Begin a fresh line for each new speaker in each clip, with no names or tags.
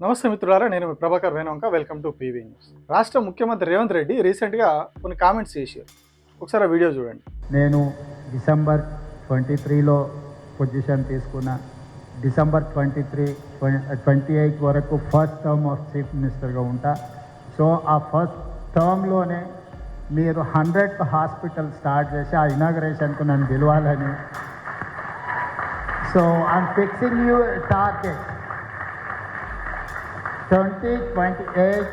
నమస్తే మిత్రులారా, నేను మీ Prabhakar Venuvanka. Welcome to PV news. రాష్ట్ర ముఖ్యమంత్రి రేవంత్ రెడ్డి రీసెంట్గా కొన్ని కామెంట్స్ చేశారు. ఒకసారి ఆ వీడియో చూడండి.
నేను డిసెంబర్ 23లో పొజిషన్ తీసుకున్న. డిసెంబర్ 28 వరకు ఫస్ట్ టర్మ్ ఆఫ్ చీఫ్ మినిస్టర్గా ఉంటా. సో ఆ ఫస్ట్ టర్మ్లోనే మీరు 100th హాస్పిటల్ స్టార్ట్ చేసి ఆ ఇనాగరేషన్కు నన్ను పిలవాలని. So I'm fixing you target 2028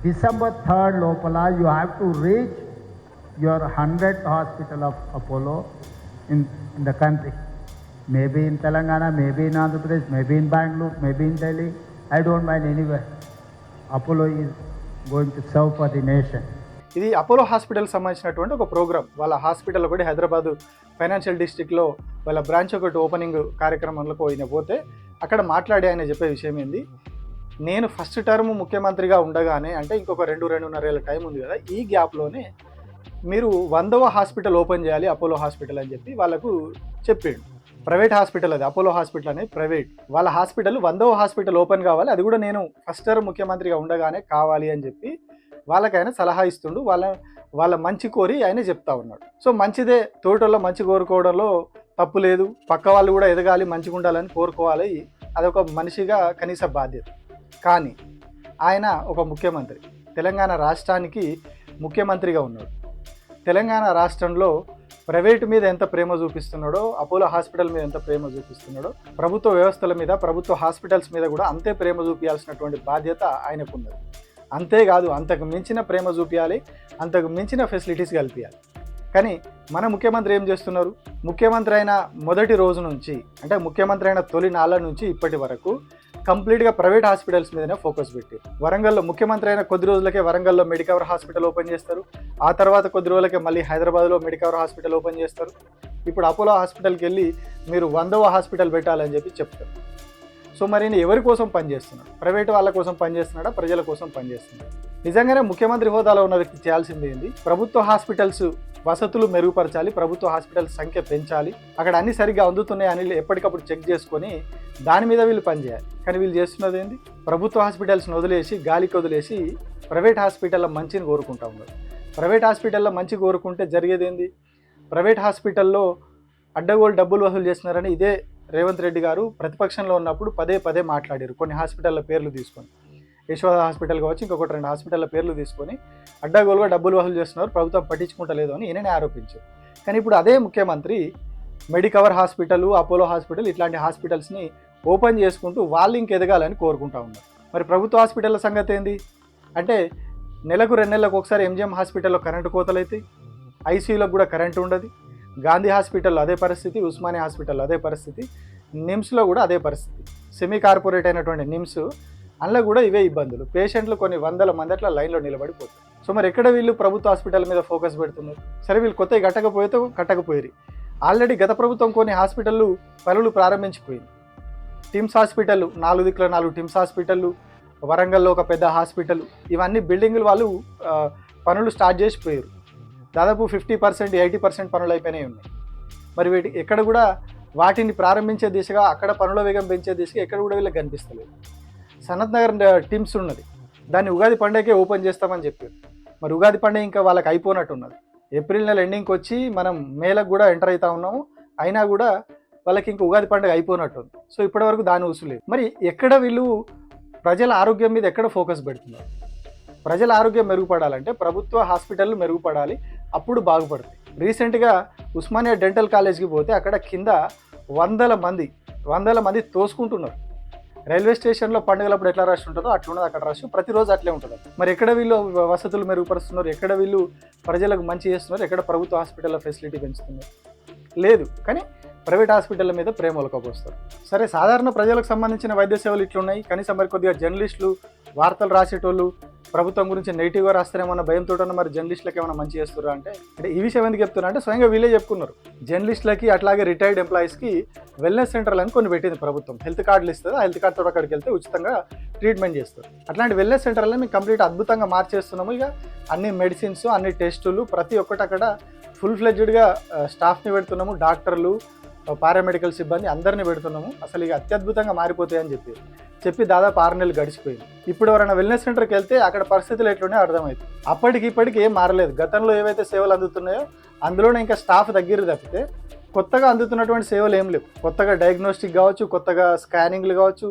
December 3rd లోపల you have to reach your 100th hospital of Apollo in the country. Maybe in Telangana, maybe in Andhra Pradesh, maybe in Bangalore, maybe in Delhi. I don't mind anywhere. Apollo is going to serve for the nation.
ఇది Apollo హాస్పిటల్కి సంబంధించినటువంటి ఒక programme. వాళ్ళ hospital ఒకటి Hyderabad financial డిస్ట్రిక్ట్లో వాళ్ళ branch ఒకటి opening కార్యక్రమంలో పోతే అక్కడ మాట్లాడి ఆయన చెప్పే విషయం ఏంది, నేను ఫస్ట్ టర్మ్ ముఖ్యమంత్రిగా ఉండగానే, అంటే ఇంకొక 2-2.5 ఏళ్ళ టైం ఉంది కదా, ఈ గ్యాప్లోనే మీరు 100వ హాస్పిటల్ ఓపెన్ చేయాలి అపోలో హాస్పిటల్ అని చెప్పి వాళ్ళకు చెప్పాడు. ప్రైవేట్ హాస్పిటల్, అది అపోలో హాస్పిటల్ అనేది ప్రైవేట్. వాళ్ళ హాస్పిటల్ 100వ హాస్పిటల్ ఓపెన్ కావాలి, అది కూడా నేను ఫస్ట్ టర్మ్ ముఖ్యమంత్రిగా ఉండగానే కావాలి అని చెప్పి వాళ్ళకైనా సలహా ఇస్తుండు. వాళ్ళ మంచి కోరి ఆయన చెప్తా ఉన్నాడు. సో మంచిదే, తోటల్లో మంచి కోరుకోవడంలో తప్పు లేదు. పక్క వాళ్ళు కూడా ఎదగాలి, మంచిగా ఉండాలని కోరుకోవాలి, అదొక మనిషిగా కనీస బాధ్యత. కానీ ఆయన ఒక ముఖ్యమంత్రి, తెలంగాణ రాష్ట్రానికి ముఖ్యమంత్రిగా ఉన్నాడు. తెలంగాణ రాష్ట్రంలో ప్రైవేటు మీద ఎంత ప్రేమ చూపిస్తున్నాడో, అపోలో హాస్పిటల్ మీద ఎంత ప్రేమ చూపిస్తున్నాడో, ప్రభుత్వ వ్యవస్థల మీద, ప్రభుత్వ హాస్పిటల్స్ మీద కూడా అంతే ప్రేమ చూపించాల్సినటువంటి బాధ్యత ఆయనకున్నది. అంతేకాదు, అంతకు మించిన ప్రేమ చూపించాలి, అంతకు మించిన ఫెసిలిటీస్ కల్పించాలి. కానీ మన ముఖ్యమంత్రి ఏం చేస్తున్నారు? ముఖ్యమంత్రి అయిన మొదటి రోజు నుంచి, అంటే ముఖ్యమంత్రి అయిన తొలి నాళ్ళ నుంచి ఇప్పటి వరకు కంప్లీట్గా ప్రైవేట్ హాస్పిటల్స్ మీదనే ఫోకస్ పెట్టారు. వరంగల్లో ముఖ్యమంత్రి అయిన కొద్ది రోజులకే వరంగల్లో మెడికవర్ హాస్పిటల్ ఓపెన్ చేస్తారు. ఆ తర్వాత కొద్ది రోజులకే మళ్ళీ హైదరాబాద్లో మెడికవర్ హాస్పిటల్ ఓపెన్ చేస్తారు. ఇప్పుడు అపోలో హాస్పిటల్కి వెళ్ళి మీరు 100వ హాస్పిటల్ పెట్టాలని చెప్పి చెప్తారు. సో మరి ఎవరి కోసం పనిచేస్తున్నాడు? ప్రైవేట్ వాళ్ళ కోసం పనిచేస్తున్నాడా, ప్రజల కోసం పనిచేస్తున్నాడు? నిజంగానే ముఖ్యమంత్రి హోదాలో ఉన్న వ్యక్తి చేయాల్సింది ఏంది? ప్రభుత్వ హాస్పిటల్స్ వసతులు మెరుగుపరచాలి, ప్రభుత్వ హాస్పిటల్స్ సంఖ్య పెంచాలి, అక్కడ అన్ని సరిగ్గా అందుతున్నాయని ఎప్పటికప్పుడు చెక్ చేసుకొని దాని మీద వీళ్ళు పనిచేయాలి. కానీ వీళ్ళు చేస్తున్నది ఏంది? ప్రభుత్వ హాస్పిటల్స్ని వదిలేసి, గాలికి వదిలేసి ప్రైవేట్ హాస్పిటల్లో మంచిని కోరుకుంటా ఉన్నారు. ప్రైవేట్ హాస్పిటల్లో మంచి కోరుకుంటే జరిగేది ఏంది? ప్రైవేట్ హాస్పిటల్లో అడ్డగోలు డబ్బులు వసూలు చేస్తున్నారని ఇదే రేవంత్ రెడ్డి గారు ప్రతిపక్షంలో ఉన్నప్పుడు పదే మాట్లాడారు. కొన్ని హాస్పిటల్ల పేర్లు తీసుకొని, యశోద హాస్పిటల్ కావచ్చు, ఇంకొకటి 2 హాస్పిటల్ల పేర్లు తీసుకొని అడ్డగోలుగా డబ్బులు వసూలు చేస్తున్నారు, ప్రభుత్వం పట్టించుకుంటలేదు అని ఈయననే ఆరోపించారు. కానీ ఇప్పుడు అదే ముఖ్యమంత్రి మెడికవర్ హాస్పిటల్, అపోలో హాస్పిటల్ ఇట్లాంటి హాస్పిటల్స్ని ఓపెన్ చేసుకుంటూ వాళ్ళు ఇంకెదగాలని కోరుకుంటా ఉన్నారు. మరి ప్రభుత్వ హాస్పిటల్ల సంగతి ఏంది అంటే, నెలకు 2 నెలలకు ఒకసారి ఎంజిఎం హాస్పిటల్లో కరెంటు కోతలు అవుతాయి, ఐసీయూలకు కూడా కరెంటు ఉండదు. గాంధీ హాస్పిటల్లో అదే పరిస్థితి, ఉస్మానియా హాస్పిటల్లో అదే పరిస్థితి, నిమ్స్లో కూడా అదే పరిస్థితి. సెమీ కార్పొరేట్ అయినటువంటి నిమ్స్, అందులో కూడా ఇవే ఇబ్బందులు. పేషెంట్లు కొన్ని 100 మంది అట్లా లైన్లో నిలబడిపోతారు. సో మరి ఎక్కడ వీళ్ళు ప్రభుత్వ హాస్పిటల్ మీద ఫోకస్ పెడుతున్నారు? సరే, వీళ్ళు కొత్తగా కట్టకపోయారు. ఆల్రెడీ గత ప్రభుత్వం కొన్ని హాస్పిటళ్ళు పనులు ప్రారంభించిపోయింది. టిమ్స్ హాస్పిటల్, 4 దిక్కుల 4 టిమ్స్ హాస్పిటళ్ళు, వరంగల్లో ఒక పెద్ద హాస్పిటల్, ఇవన్నీ బిల్డింగులు వాళ్ళు పనులు స్టార్ట్ చేసిపోయారు. దాదాపు 50%, 80% పనులు అయిపోయినాయి ఉన్నాయి. మరి ఎక్కడ కూడా వాటిని ప్రారంభించే దిశగా, అక్కడ పనుల వేగం పెంచే దిశగా ఎక్కడ కూడా వీళ్ళకి కనిపిస్తలేదు. సనత్ నగర్ టిమ్స్ ఉన్నది, దాన్ని ఉగాది పండుగకే ఓపెన్ చేస్తామని చెప్పారు. మరి ఉగాది పండుగ ఇంకా వాళ్ళకి అయిపోయినట్టున్నది. ఏప్రిల్ నెల ఎండింగ్కి వచ్చి మనం మేలకు కూడా ఎంటర్ అవుతా ఉన్నాము, అయినా కూడా వాళ్ళకి ఇంకా ఉగాది పండుగ అయిపోయినట్టుంది. సో ఇప్పటివరకు దాని ఉసులేదు. మరి ఎక్కడ వీళ్ళు ప్రజల ఆరోగ్యం మీద ఎక్కడ ఫోకస్ పెడుతున్నారు? ప్రజల ఆరోగ్యం మెరుగుపడాలంటే ప్రభుత్వ హాస్పిటళ్ళు మెరుగుపడాలి, అప్పుడు బాగుపడుతుంది. రీసెంట్గా ఉస్మానియా డెంటల్ కాలేజ్కి పోతే అక్కడ కింద 100 మంది తోసుకుంటున్నారు. రైల్వే స్టేషన్లో పండుగలప్పుడు ఎట్లా రష్ ఉంటుందో అట్లున్నది అక్కడ రష్, ప్రతిరోజు అట్లే ఉంటుంది. మరి ఎక్కడ వీళ్ళు వసతులు మెరుగుపరుస్తున్నారు? ఎక్కడ వీళ్ళు ప్రజలకు మంచి చేస్తున్నారు? ఎక్కడ ప్రభుత్వ హాస్పిటల్లో ఫెసిలిటీ పెంచుతున్నారు? లేదు. కానీ ప్రైవేట్ హాస్పిటల్ మీద ప్రేమ ఒలకపోస్తారు. సరే, సాధారణ ప్రజలకు సంబంధించిన వైద్య సేవలు ఇట్లున్నాయి. కనీసం మరి కొద్దిగా జర్నలిస్టులు, వార్తలు రాసేటోళ్ళు ప్రభుత్వం గురించి నెగిటివ్గా రాస్తారేమన్న భయంతో మరి జర్నలిస్టులకు ఏమైనా మంచి చేస్తున్నారు అంటే ఈ విషయం ఎందుకు చెప్తున్నా అంటే, స్వయంగా వీళ్ళే చెప్పుకున్నారు. జర్నలిస్టులకి అట్లాగే రిటైర్డ్ ఎంప్లాయీస్కి వెల్నెస్ సెంటర్లు అని కొన్ని పెట్టింది ప్రభుత్వం. హెల్త్ కార్డులు ఇస్తుంది, ఆ హెల్త్ కార్డుతో అక్కడికి వెళ్తే ఉచితంగా ట్రీట్మెంట్ చేస్తారు. అట్లాంటి వెల్నెస్ సెంటర్లను మేము కంప్లీట్ అద్భుతంగా మార్చేస్తున్నాము. ఇక అన్ని మెడిసిన్స్, అన్ని టెస్టులు, ప్రతి ఒక్కటి అక్కడ ఫుల్ ఫ్లెడ్జ్డ్గా స్టాఫ్ని పెడుతున్నాము, డాక్టర్లు, పారామెడికల్ సిబ్బంది అందరినీ పెడుతున్నాము. అసలు ఇక అత్యద్భుతంగా మారిపోతాయని చెప్పి చెప్పి దాదాపు 6 నెలలు గడిచిపోయింది. ఇప్పుడు ఎవరైనా వెల్నెస్ సెంటర్కి వెళ్తే అక్కడ పరిస్థితులు ఎట్లున్నాయో అర్థమవుతుంది. అప్పటికి ఏం మారలేదు. గతంలో ఏవైతే సేవలు అందుతున్నాయో అందులోనే ఇంకా స్టాఫ్ దగ్గర తప్పితే కొత్తగా అందుతున్నటువంటి సేవలు ఏం లేవు. కొత్తగా డయాగ్నోస్టిక్ కావచ్చు, కొత్తగా స్కానింగ్లు కావచ్చు,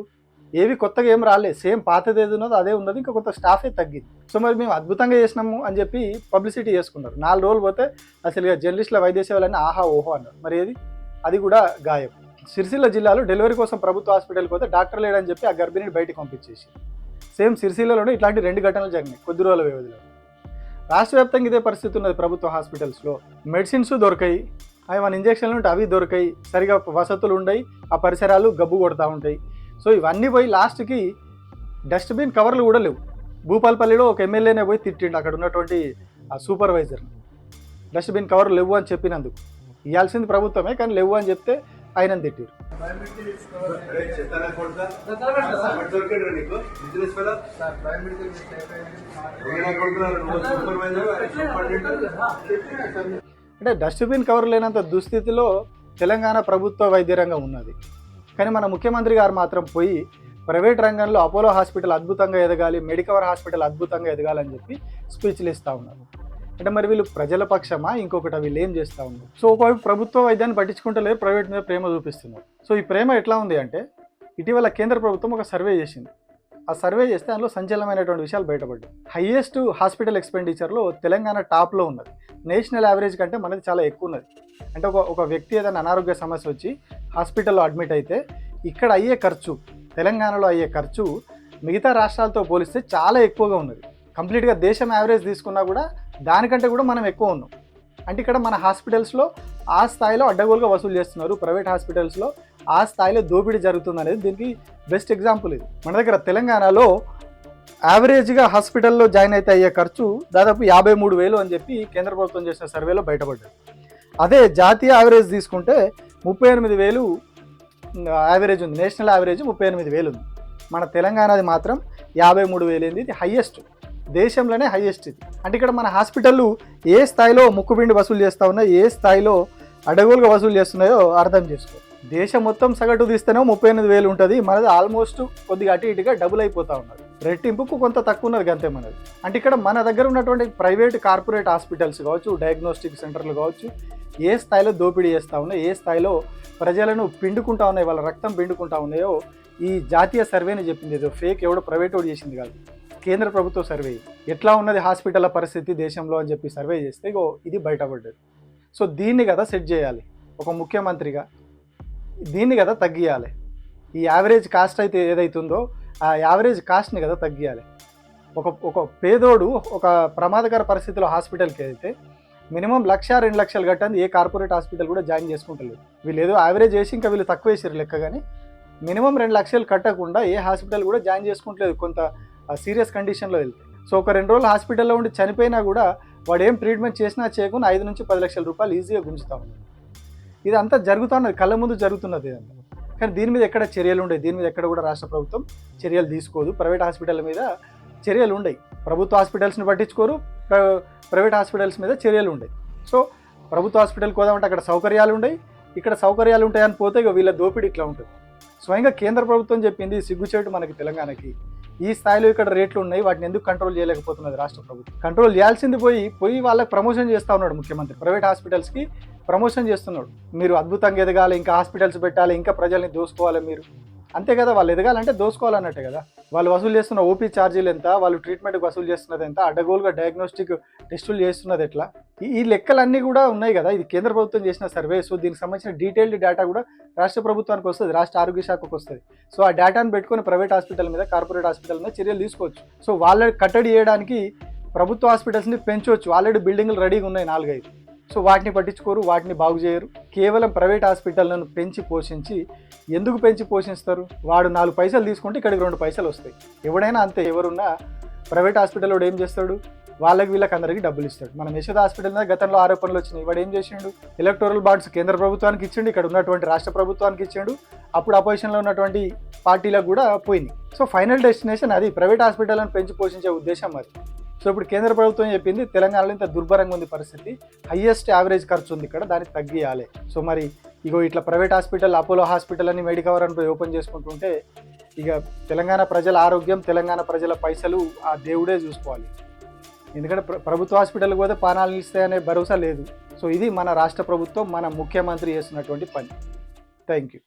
ఏవి కొత్తగా ఏం రాలేదు. సేమ్ పాతది ఏది ఉన్నదో అదే ఉన్నది, ఇంకా కొత్త స్టాఫే తగ్గింది. సో మరి మేము అద్భుతంగా చేసినాము అని చెప్పి పబ్లిసిటీ చేసుకున్నారు. 4 రోజులు పోతే అసలు జర్నలిస్టుల వైద్య సేవలన్నీ ఆహా ఓహో అన్నారు. మరి ఏది అది కూడా గాయం. సిరిసిల్ల జిల్లాలో డెలివరీ కోసం ప్రభుత్వ హాస్పిటల్కి పోతే డాక్టర్ లేడని చెప్పి ఆ గర్భిణిని బయటకు పంపించేసి సేమ్ సిరిసిల్లలోనే ఇట్లాంటి 2 ఘటనలు జరిగినాయి కొద్ది రోజుల వ్యవధిలో. రాష్ట్ర వ్యాప్తంగా ఇదే పరిస్థితి ఉన్నది. ప్రభుత్వ హాస్పిటల్స్లో మెడిసిన్స్ దొరకాయి, అవి మన ఇంజక్షన్లు ఉంటే అవి దొరకాయి, సరిగా వసతులు ఉండయి, ఆ పరిసరాలు గబ్బు కొడతా ఉంటాయి. సో ఇవన్నీ పోయి లాస్ట్కి డస్ట్బిన్ కవర్లు కూడా లేవు. భూపాలపల్లిలో ఒక ఎమ్మెల్యేనే పోయి తిట్టిండు అక్కడ ఉన్నటువంటి ఆ సూపర్వైజర్ని, డస్ట్బిన్ కవర్లు లేవు అని చెప్పినందుకు. ఇవ్వాల్సింది ప్రభుత్వమే కానీ లేవు అని చెప్తే ఆయన తిట్టారు. అంటే డస్ట్బిన్ కవర్ లేనంత దుస్థితిలో తెలంగాణ ప్రభుత్వ వైద్య రంగం ఉన్నది. కానీ మన ముఖ్యమంత్రి గారు మాత్రం పోయి ప్రైవేట్ రంగంలో అపోలో హాస్పిటల్ అద్భుతంగా ఎదగాలి, మెడికవర్ హాస్పిటల్ అద్భుతంగా ఎదగాలని చెప్పి స్పీచ్లు ఇస్తూ ఉన్నారు. అంటే మరి వీళ్ళు ప్రజల పక్షమా ఇంకొకటి వీళ్ళు ఏం చేస్తూ ఉన్నారు? సో ఒకవైపు ప్రభుత్వ వైద్యాన్ని పట్టించుకుంటలేదు, ప్రైవేట్ మీద ప్రేమ చూపిస్తున్నారు. సో ఈ ప్రేమ ఎట్లా ఉంది అంటే ఇటీవల కేంద్ర ప్రభుత్వం ఒక సర్వే చేసింది. ఆ సర్వే చేస్తే అందులో సంచలనమైనటువంటి విషయాలు బయటపడ్డాయి. హైయెస్ట్ హాస్పిటల్ ఎక్స్పెండిచర్లో తెలంగాణ టాప్లో ఉన్నది. నేషనల్ యావరేజ్ కంటే మనది చాలా ఎక్కువ ఉన్నది. అంటే ఒక వ్యక్తి ఏదైనా అనారోగ్య సమస్య వచ్చి హాస్పిటల్లో అడ్మిట్ అయితే ఇక్కడ అయ్యే ఖర్చు, తెలంగాణలో అయ్యే ఖర్చు మిగతా రాష్ట్రాలతో పోలిస్తే చాలా ఎక్కువగా ఉన్నది. కంప్లీట్గా దేశం యావరేజ్ తీసుకున్నా కూడా దానికంటే కూడా మనం ఎక్కువ ఉన్నాం. అంటే ఇక్కడ మన హాస్పిటల్స్లో ఆ స్థాయిలో అడ్డగోలుగా వసూలు చేస్తున్నారు, ప్రైవేట్ హాస్పిటల్స్లో ఆ స్థాయిలో దోపిడీ జరుగుతుంది అనేది దీనికి బెస్ట్ ఎగ్జాంపుల్ ఇది. మన దగ్గర తెలంగాణలో యావరేజ్గా హాస్పిటల్లో జాయిన్ అయితే అయ్యే ఖర్చు దాదాపు 53,000 అని చెప్పి కేంద్ర ప్రభుత్వం చేసిన సర్వేలో బయటపడ్డది. అదే జాతీయ యావరేజ్ తీసుకుంటే 38,000 యావరేజ్ ఉంది. నేషనల్ యావరేజ్ 38,000 ఉంది. మన తెలంగాణది మాత్రం 53,000. ఇది హైయెస్ట్, దేశంలోనే హైయెస్ట్ ఇది. అంటే ఇక్కడ మన హాస్పిటళ్ళు ఏ స్థాయిలో ముక్కుపిండి వసూలు చేస్తూ ఉన్నాయో, ఏ స్థాయిలో అడగోలుగా వసూలు చేస్తున్నాయో అర్థం చేసుకో. దేశం మొత్తం సగటు తీస్తేనే 38,000 ఉంటుంది, మనది ఆల్మోస్ట్ కొద్దిగా అటు ఇటుగా డబుల్ అయిపోతూ ఉన్నది. రెట్టింపుకు కొంత తక్కువ ఉన్నది అంతే మనది. అంటే ఇక్కడ మన దగ్గర ఉన్నటువంటి ప్రైవేట్ కార్పొరేట్ హాస్పిటల్స్ కావచ్చు, డయాగ్నోస్టిక్ సెంటర్లు కావచ్చు, ఏ స్థాయిలో దోపిడీ చేస్తూ ఉన్నాయో, ఏ స్థాయిలో ప్రజలను పిండుకుంటా ఉన్నాయి, వాళ్ళ రక్తం పిండుకుంటా ఉన్నాయో ఈ జాతీయ సర్వేని చెప్పింది. ఏదో ఫేక్ ఎవడో ప్రైవేట్ వాడు చేసింది కాదు, కేంద్ర ప్రభుత్వ సర్వే. ఎట్లా ఉన్నది హాస్పిటల్ల పరిస్థితి దేశంలో అని చెప్పి సర్వే చేస్తే ఇగో ఇది బయటపడ్డది. సో దీన్ని కదా సెట్ చేయాలి ఒక ముఖ్యమంత్రిగా, దీన్ని కదా తగ్గియాలి. ఈ యావరేజ్ కాస్ట్ అయితే ఏదైతుందో ఆ యావరేజ్ కాస్ట్ని కదా తగ్గియాలి. ఒక పేదోడు ఒక ప్రమాదకర పరిస్థితిలో హాస్పిటల్కి వెళ్తే మినిమం 1,00,000-2 లక్షలు కట్టండి ఏ కార్పొరేట్ హాస్పిటల్ కూడా జాయిన్ చేసుకుంటలేదు. వీళ్ళు ఏదో యావరేజ్ వేసి ఇంకా వీళ్ళు తక్కువ వేసారు లెక్క, కానీ మినిమం 2 లక్షలు కట్టకుండా ఏ హాస్పిటల్ కూడా జాయిన్ చేసుకుంటలేదు కొంత సీరియస్ కండిషన్లో వెళ్తే. సో ఒక 2 రోజులు హాస్పిటల్లో ఉండి చనిపోయినా కూడా వాడు ఏం ట్రీట్మెంట్ చేసినా చేయకుండా 5 నుంచి 10 లక్షల రూపాయలు ఈజీగా గుంజుతా ఉన్నారు. ఇదంతా జరుగుతున్నది, కళ్ళ ముందు జరుగుతున్నది ఇదంతా. కానీ దీని మీద ఎక్కడ చర్యలు ఉండవు, దీని మీద ఎక్కడ కూడా రాష్ట్ర ప్రభుత్వం చర్యలు తీసుకోదు. ప్రైవేట్ హాస్పిటల్ మీద చర్యలు ఉండవు, ప్రభుత్వ హాస్పిటల్స్ని పట్టించుకోరు, ప్రైవేట్ హాస్పిటల్స్ మీద చర్యలు ఉండవు. సో ప్రభుత్వ హాస్పిటల్కి పోదామంటే అక్కడ సౌకర్యాలు ఉండవు, ఇక్కడ సౌకర్యాలు ఉంటాయని పోతే ఇక వీళ్ళ దోపిడీ ఇట్లా ఉంటుంది. స్వయంగా కేంద్ర ప్రభుత్వం చెప్పింది, సిగ్గుచేటు మనకి తెలంగాణకి. ఈ స్థాయిలో ఇక్కడ రేట్లు ఉన్నాయి, వాటిని ఎందుకు కంట్రోల్ చేయలేకపోతున్నది రాష్ట్ర ప్రభుత్వం? కంట్రోల్ చేయాల్సింది పోయి వాళ్ళకి ప్రమోషన్ చేస్తూ ఉన్నాడు ముఖ్యమంత్రి. ప్రైవేట్ హాస్పిటల్స్కి ప్రమోషన్ చేస్తున్నాడు. మీరు అద్భుతంగా ఎదగాలి, ఇంకా హాస్పిటల్స్ పెట్టాలి, ఇంకా ప్రజల్ని దోసుకోవాలి మీరు. అంతే కదా, వాళ్ళు ఎదగాలంటే దోసుకోవాలన్నట్టే కదా. వాళ్ళు వసూలు చేస్తున్న ఓపీ ఛార్జీలు ఎంత, వాళ్ళు ట్రీట్మెంట్కి వసూలు చేస్తున్నది ఎంత, అడ్డగోలుగా డయాగ్నోస్టిక్ టెస్టులు చేస్తున్నది ఎట్లా, ఈ లెక్కలన్నీ కూడా ఉన్నాయి కదా. ఇది కేంద్ర ప్రభుత్వం చేసిన సర్వే. సో దీనికి సంబంధించిన డీటెయిల్డ్ డేటా కూడా రాష్ట్ర ప్రభుత్వానికి వస్తుంది, రాష్ట్ర ఆరోగ్య శాఖకు వస్తుంది. సో ఆ డేటాను పెట్టుకొని ప్రైవేట్ హాస్పిటల్ మీద, కార్పొరేట్ హాస్పిటల్ మీద చర్యలు తీసుకోవచ్చు. సో వాళ్ళ కట్టడి చేయడానికి ప్రభుత్వ హాస్పిటల్స్ని పెంచవచ్చు. ఆల్రెడీ బిల్డింగ్లు రెడీగా ఉన్నాయి 4-5. సో వాటిని పట్టించుకోరు, వాటిని బాగు చేయరు. కేవలం ప్రైవేట్ హాస్పిటళ్లను పెంచి పోషించి, ఎందుకు పెంచి పోషిస్తారు? వాడు 4 పైసలు తీసుకుంటే ఇక్కడికి 2 పైసలు వస్తాయి. ఎవడైనా అంతే, ఎవరున్నా ప్రైవేట్ హాస్పిటల్ వాడు ఏం చేస్తాడు, వాళ్ళకి వీళ్ళకి అందరికీ డబ్బులు ఇస్తాడు. మనం యశోద హాస్పిటల్ మీద గతంలో ఆరోపణలు వచ్చినాయి. వాడు ఏం చేసిండు, ఎలక్టోరల్ బాండ్స్ కేంద్ర ప్రభుత్వానికి ఇచ్చిండు, ఇక్కడ ఉన్నటువంటి రాష్ట్ర ప్రభుత్వానికి ఇచ్చిండు. అప్పుడు అపోజిషన్లో ఉన్నటువంటి పార్టీలకు కూడా పోయింది. సో ఫైనల్ డెస్టినేషన్ అది, ప్రైవేట్ హాస్పిటల్ని పెంచి పోషించే ఉద్దేశం అది. సో ఇప్పుడు కేంద్ర ప్రభుత్వం చెప్పింది తెలంగాణలో ఇంత దుర్భరంగా ఉంది పరిస్థితి, హైయెస్ట్ యావరేజ్ ఖర్చు ఉంది ఇక్కడ, దాన్ని తగ్గియాలి. సో మరి ఇగో ఇట్లా ప్రైవేట్ హాస్పిటల్, అపోలో హాస్పిటల్ అని, మెడికవర్ అని ఓపెన్ చేసుకుంటుంటే ఇక తెలంగాణ ప్రజల ఆరోగ్యం, తెలంగాణ ప్రజల పైసలు ఆ దేవుడే చూసుకోవాలి. ఎందుకంటే ప్రభుత్వ హాస్పిటల్కి పోతే పానాలు నిలుస్తాయనే భరోసా లేదు. సో ఇది మన రాష్ట్ర ప్రభుత్వం, మన ముఖ్యమంత్రి చేస్తున్నటువంటి పని. Thank you.